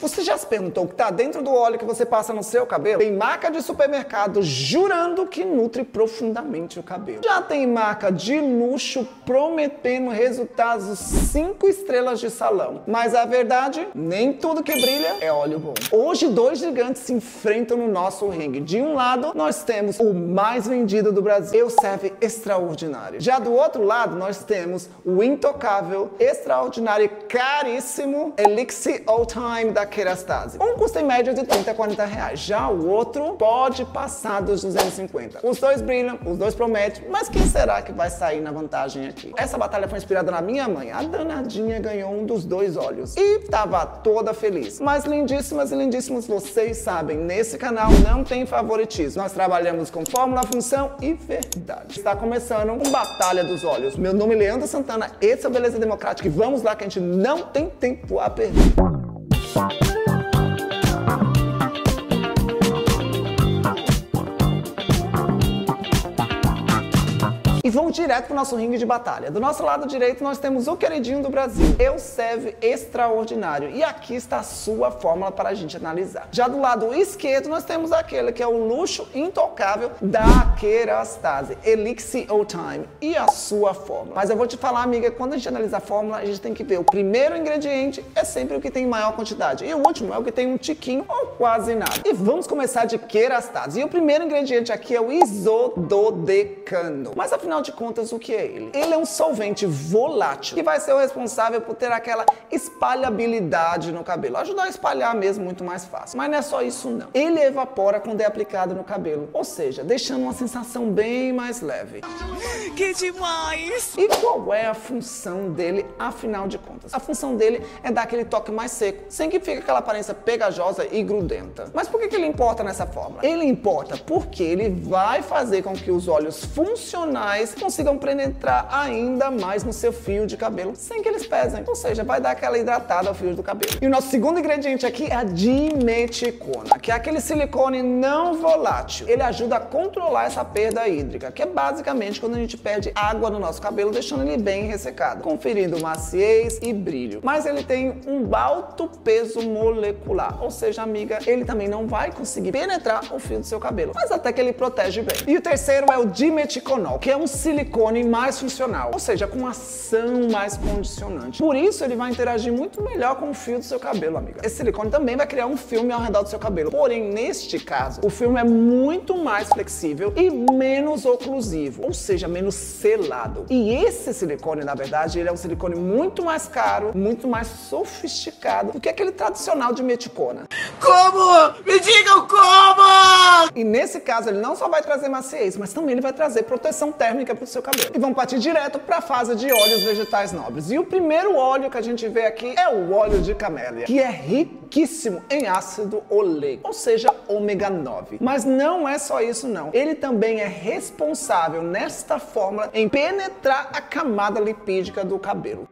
Você já se perguntou o que está dentro do óleo que você passa no seu cabelo? Tem marca de supermercado jurando que nutre profundamente o cabelo. Já tem marca de luxo prometendo resultados 5 estrelas de salão. Mas a verdade, nem tudo que brilha é óleo bom. Hoje, dois gigantes se enfrentam no nosso ringue. De um lado, nós temos o mais vendido do Brasil, Elseve Extraordinário. Já do outro lado, nós temos o intocável, extraordinário e caríssimo Elixir All Time da Kerastase. Um custa em média de 30 a 40 reais. Já o outro pode passar dos 250. Os dois brilham, os dois prometem, mas quem será que vai sair na vantagem aqui? Essa batalha foi inspirada na minha mãe. A danadinha ganhou um dos dois óleos e tava toda feliz. Mas lindíssimas e lindíssimos, vocês sabem, nesse canal não tem favoritismo. Nós trabalhamos com fórmula, função e verdade. Está começando uma Batalha dos Óleos. Meu nome é Leandro Santana, esse é o Beleza Democrática e vamos lá que a gente não tem tempo a perder. E vamos direto para o nosso ringue de batalha. Do nosso lado direito nós temos o queridinho do Brasil, Elseve Extraordinário. E aqui está a sua fórmula para a gente analisar. Já do lado esquerdo nós temos aquele que é o luxo intocável da Kerastase, Elixir All Time. E a sua fórmula. Mas eu vou te falar, amiga, quando a gente analisa a fórmula, a gente tem que ver o primeiro ingrediente é sempre o que tem maior quantidade. E o último é o que tem um tiquinho ou quase nada. E vamos começar de Kerastase. E o primeiro ingrediente aqui é o isododecano. Mas afinal de contas, o que é ele? Ele é um solvente volátil que vai ser o responsável por ter aquela espalhabilidade no cabelo, ajudar a espalhar mesmo muito mais fácil. Mas não é só isso não. Ele evapora quando é aplicado no cabelo, ou seja, deixando uma sensação bem mais leve. Que demais! E qual é a função dele, afinal de contas? A função dele é dar aquele toque mais seco, sem que fique aquela aparência pegajosa e grudenta. Mas por que ele importa nessa fórmula? Ele importa porque ele vai fazer com que os óleos funcionais consigam penetrar ainda mais no seu fio de cabelo sem que eles pesem, ou seja, vai dar aquela hidratada ao fio do cabelo. E o nosso segundo ingrediente aqui é a dimeticona, que é aquele silicone não volátil. Ele ajuda a controlar essa perda hídrica, que é basicamente quando a gente perde água no nosso cabelo, deixando ele bem ressecado, conferindo maciez e brilho. Mas ele tem um alto peso molecular, ou seja, amiga, ele também não vai conseguir penetrar o fio do seu cabelo, mas até que ele protege bem. E o terceiro é o dimeticonol, que é um silicone mais funcional, ou seja, com ação mais condicionante. Por isso ele vai interagir muito melhor com o fio do seu cabelo, amiga. Esse silicone também vai criar um filme ao redor do seu cabelo. Porém, neste caso, o filme é muito mais flexível e menos oclusivo, ou seja, menos selado. E esse silicone, na verdade, ele é um silicone muito mais caro, muito mais sofisticado do que aquele tradicional de meticona. Como? Me digam como! E nesse caso, ele não só vai trazer maciez, mas também ele vai trazer proteção térmica para o seu cabelo. E vamos partir direto para a fase de óleos vegetais nobres. E o primeiro óleo que a gente vê aqui é o óleo de camélia, que é riquíssimo em ácido oleico, ou seja, ômega 9. Mas não é só isso não. Ele também é responsável nesta fórmula em penetrar a camada lipídica do cabelo.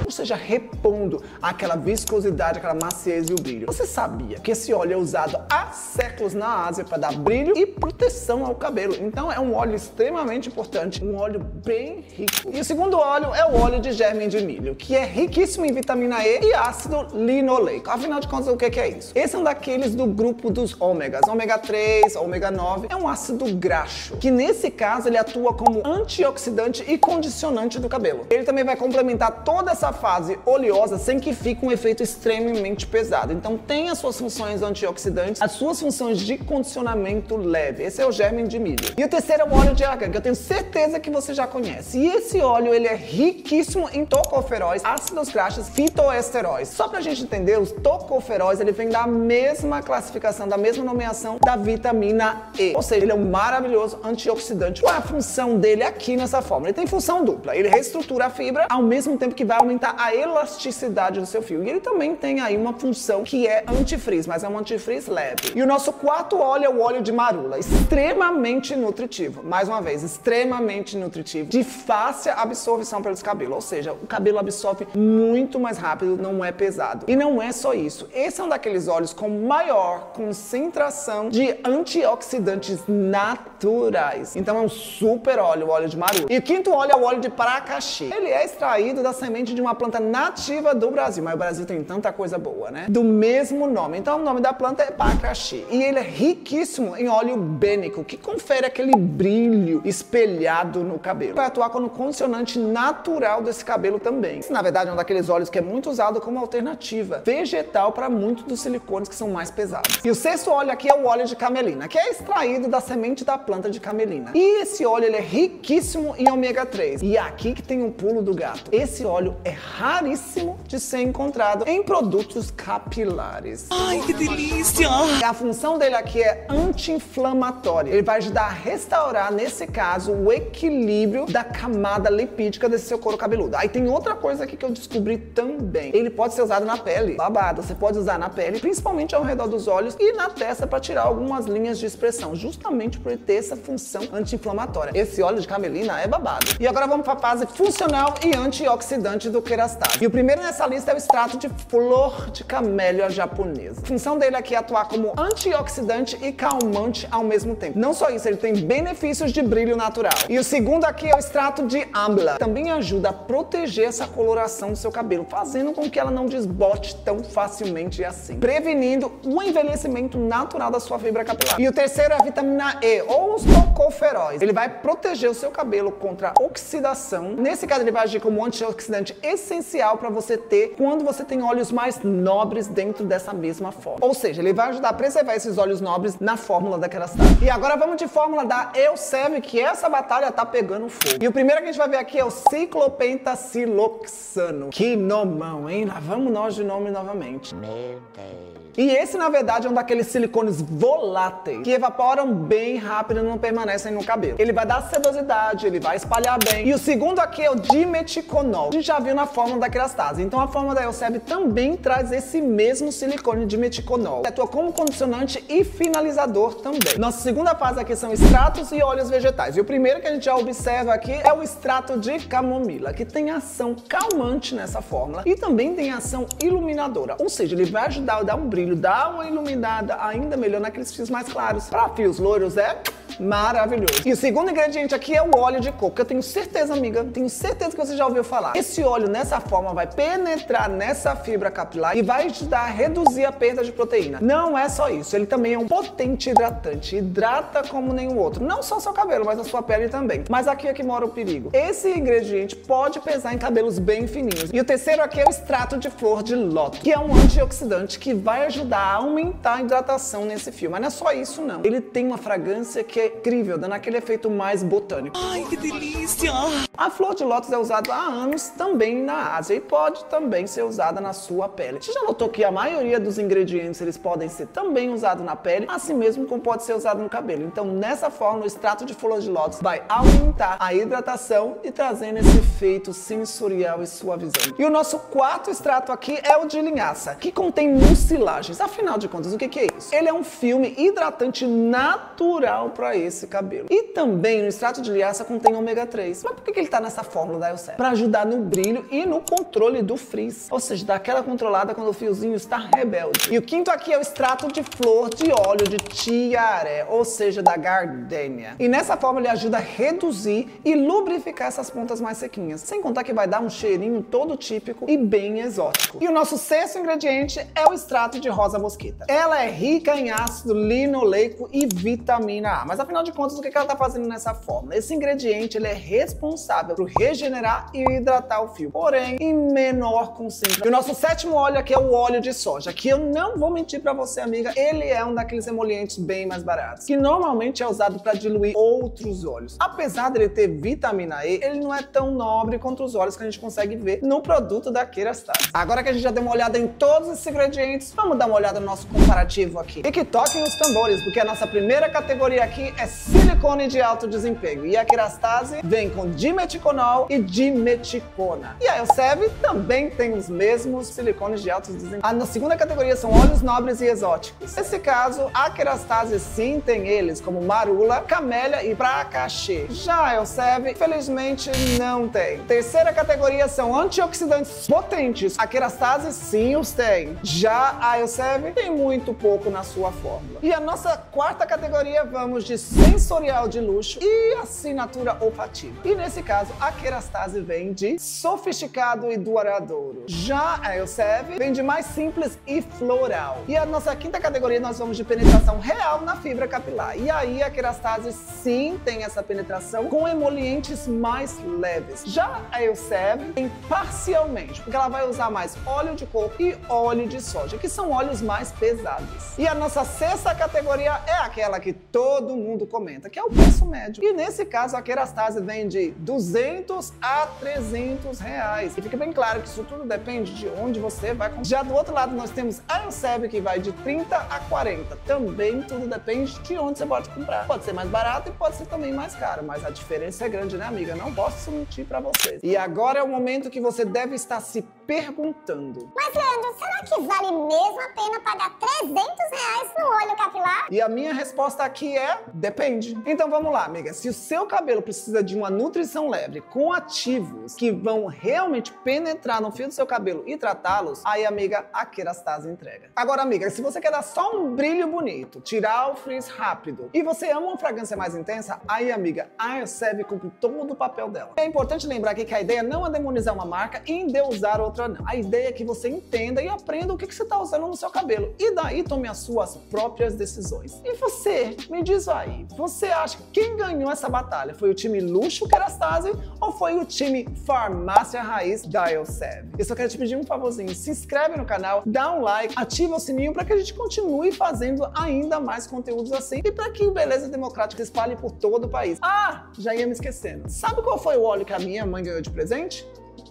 Ou seja, repondo aquela viscosidade, aquela maciez e o brilho. Você sabia que esse óleo é usado há séculos na Ásia para dar brilho e proteção ao cabelo? Então é um óleo extremamente importante, um óleo bem rico. E o segundo óleo é o óleo de germe de milho, que é riquíssimo em vitamina E e ácido linoleico. Afinal de contas, o que é isso? Esse é um daqueles do grupo dos ômegas, ômega 3, ômega 9. É um ácido graxo, que nesse caso ele atua como antioxidante e condicionante do cabelo. Ele também vai complementar toda essa fase oleosa sem que fique um efeito extremamente pesado. Então tem as suas funções antioxidantes, as suas funções de condicionamento leve. Esse é o germe de milho. E o terceiro é o óleo de argan, que eu tenho certeza que você já conhece. E esse óleo, ele é riquíssimo em tocoferóis, ácidos graxos, fitoesteróis. Só pra gente entender, os tocoferóis, ele vem da mesma classificação, da mesma nomeação da vitamina E. Ou seja, ele é um maravilhoso antioxidante. Qual é a função dele aqui nessa fórmula? Ele tem função dupla. Ele reestrutura a fibra, ao mesmo tempo que vai aumentar a elasticidade do seu fio. E ele também tem aí uma função que é antifrizz, mas é um antifrizz leve. E o nosso quarto óleo é o óleo de marula, extremamente nutritivo. Mais uma vez, extremamente nutritivo, de fácil absorção pelos cabelos. Ou seja, o cabelo absorve muito mais rápido, não é pesado. E não é só isso. Esse é um daqueles óleos com maior concentração de antioxidantes naturais. Então é um super óleo, o óleo de marula. E o quinto óleo é o óleo de pracaxi. Ele é extraído da semente de uma planta nativa do Brasil, mas o Brasil tem tanta coisa boa, né? Do mesmo nome. Então o nome da planta é abacaxi. E ele é riquíssimo em óleo bênico, que confere aquele brilho espelhado no cabelo. Vai atuar como condicionante natural desse cabelo também. Esse, na verdade, é um daqueles óleos que é muito usado como alternativa vegetal para muitos dos silicones que são mais pesados. E o sexto óleo aqui é o óleo de camelina, que é extraído da semente da planta de camelina. E esse óleo ele é riquíssimo em ômega 3. E aqui que tem um pulo do gato. Esse óleo é raríssimo de ser encontrado em produtos capilares. Ai, que delícia! A função dele aqui é anti-inflamatória. Ele vai ajudar a restaurar, nesse caso, o equilíbrio da camada lipídica desse seu couro cabeludo. Aí tem outra coisa aqui que eu descobri também. Ele pode ser usado na pele. Babado, você pode usar na pele, principalmente ao redor dos olhos e na testa para tirar algumas linhas de expressão, justamente por ele ter essa função anti-inflamatória. Esse óleo de camelina é babado. E agora vamos para a fase funcional e antioxidante do Kerastase. E o primeiro nessa lista é o extrato de flor de camélia japonesa. A função dele aqui é atuar como antioxidante e calmante ao mesmo tempo. Não só isso, ele tem benefícios de brilho natural. E o segundo aqui é o extrato de amla. Também ajuda a proteger essa coloração do seu cabelo, fazendo com que ela não desbote tão facilmente assim, prevenindo o envelhecimento natural da sua fibra capilar. E o terceiro é a vitamina E, ou os tocoferóis. Ele vai proteger o seu cabelo contra a oxidação. Nesse caso, ele vai agir como antioxidante essencial para você ter quando você tem óleos mais nobres dentro dessa mesma forma. Ou seja, ele vai ajudar a preservar esses óleos nobres na fórmula da Kerastase. E agora vamos de fórmula da Elseve, que essa batalha tá pegando fogo. E o primeiro que a gente vai ver aqui é o ciclopentasiloxano. Que nomão, hein? Lá vamos nós de nome novamente. Meu Deus. E esse, na verdade, é um daqueles silicones voláteis que evaporam bem rápido e não permanecem no cabelo. Ele vai dar sedosidade, ele vai espalhar bem. E o segundo aqui é o dimeticonol. A gente já viu na fórmula da Kerastase. Então a fórmula da Elseve também traz esse mesmo silicone dimeticonol. Ele atua como condicionante e finalizador também. Nossa segunda fase aqui são extratos e óleos vegetais. E o primeiro que a gente já observa aqui é o extrato de camomila, que tem ação calmante nessa fórmula e também tem ação iluminadora. Ou seja, ele vai ajudar a dar um brilho, dar uma iluminada ainda melhor naqueles fios mais claros. Para fios loiros é maravilhoso. E o segundo ingrediente aqui é o óleo de coco, que eu tenho certeza, amiga, tenho certeza que você já ouviu falar. Esse óleo nessa forma vai penetrar nessa fibra capilar e vai ajudar a reduzir a perda de proteína. Não é só isso, ele também é um potente hidratante, hidrata como nenhum outro. Não só seu cabelo, mas a sua pele também. Mas aqui é que mora o perigo. Esse ingrediente pode pesar em cabelos bem fininhos. E o terceiro aqui é o extrato de flor de lótus, que é um antioxidante que vai ajudar a aumentar a hidratação nesse fio. Mas não é só isso, não. Ele tem uma fragrância que é incrível, dando aquele efeito mais botânico. Ai, que delícia! A flor de lótus é usada há anos também na Ásia e pode também ser usada na sua pele. Você já notou que a maioria dos ingredientes eles podem ser também usados na pele, assim mesmo como pode ser usado no cabelo. Então, nessa forma, o extrato de flor de lótus vai aumentar a hidratação e trazendo esse efeito sensorial e suavizante. E o nosso quarto extrato aqui é o de linhaça, que contém mucilagens. Afinal de contas, o que é isso? Ele é um filme hidratante natural para esse cabelo. E também no extrato de linhaça contém ômega 3. Mas por que ele tá nessa fórmula da Elseve? Para ajudar no brilho e no controle do frizz. Ou seja, dá aquela controlada quando o fiozinho está rebelde. E o quinto aqui é o extrato de flor de óleo de tiaré, ou seja, da gardênia. E nessa forma ele ajuda a reduzir e lubrificar essas pontas mais sequinhas. Sem contar que vai dar um cheirinho todo típico e bem exótico. E o nosso sexto ingrediente é o extrato de rosa mosquita. Ela é rica em ácido linoleico e vitamina A. Mas afinal de contas, o que ela está fazendo nessa fórmula? Esse ingrediente ele é responsável por regenerar e hidratar o fio, porém em menor concentração. E o nosso sétimo óleo aqui é o óleo de soja, que eu não vou mentir para você, amiga, ele é um daqueles emolientes bem mais baratos, que normalmente é usado para diluir outros óleos. Apesar dele ter vitamina E, ele não é tão nobre quanto os óleos que a gente consegue ver no produto da Kerastase. Agora que a gente já deu uma olhada em todos esses ingredientes, vamos dar uma olhada no nosso comparativo aqui. E que toquem os tambores, porque a nossa primeira categoria aqui é silicone de alto desempenho. E a Kerastase vem com dimeticonol e dimeticona. E a Elseve também tem os mesmos silicones de alto desempenho. Na segunda categoria são óleos nobres e exóticos. Nesse caso, a Kerastase sim tem eles, como marula, camélia e abacaxi. Já a Elseve, infelizmente, não tem. Terceira categoria são antioxidantes potentes. A Kerastase sim os tem. Já a Elseve tem muito pouco na sua fórmula. E a nossa quarta categoria, vamos de sensorial de luxo e assinatura olfativa. E nesse caso, a Kerastase vem de sofisticado sofisticado e duradouro. Já a Elseve vem de mais simples e floral. E a nossa quinta categoria nós vamos de penetração real na fibra capilar. E aí a Kerastase sim tem essa penetração com emolientes mais leves. Já a Elseve tem parcialmente, porque ela vai usar mais óleo de coco e óleo de soja, que são óleos mais pesados. E a nossa sexta categoria é aquela que todo mundo comenta, que é o preço médio. E nesse caso a Kerastase vem de 200 a 300 reais. E fica bem claro que isso tudo depende de onde você vai comprar. Já do outro lado nós temos a Elseve, que vai de 30 a 40. Também tudo depende de onde você pode comprar. Pode ser mais barato e pode ser também mais caro, mas a diferença é grande, né, amiga? Não posso mentir pra vocês. E agora é o momento que você deve estar se perguntando: mas, Leandro, será que vale mesmo a pena pagar 300 reais no óleo capilar? E a minha resposta aqui é: depende. Então vamos lá, amiga. Se o seu cabelo precisa de uma nutrição leve com ativos que vão realmente penetrar no fio do seu cabelo e tratá-los, aí, amiga, a Kerastase entrega. Agora, amiga, se você quer dar só um brilho bonito, tirar o frizz rápido e você ama uma fragrância mais intensa, aí, amiga, a Elseve cumpre todo o papel dela. É importante lembrar aqui que a ideia não é demonizar uma marca e endeusar outra, não. A ideia é que você entenda e aprenda o que você está usando no seu cabelo e daí tome as suas próprias decisões. E você, me diz aí, você acha que quem ganhou essa batalha foi o time Luxo Kerastase ou foi o time Farmácia Raiz da Elseve? Eu só quero te pedir um favorzinho: se inscreve no canal, dá um like, ativa o sininho para que a gente continue fazendo ainda mais conteúdos assim e para que o Beleza Democrática espalhe por todo o país. Ah, já ia me esquecendo. Sabe qual foi o óleo que a minha mãe ganhou de presente?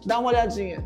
Dá uma olhadinha.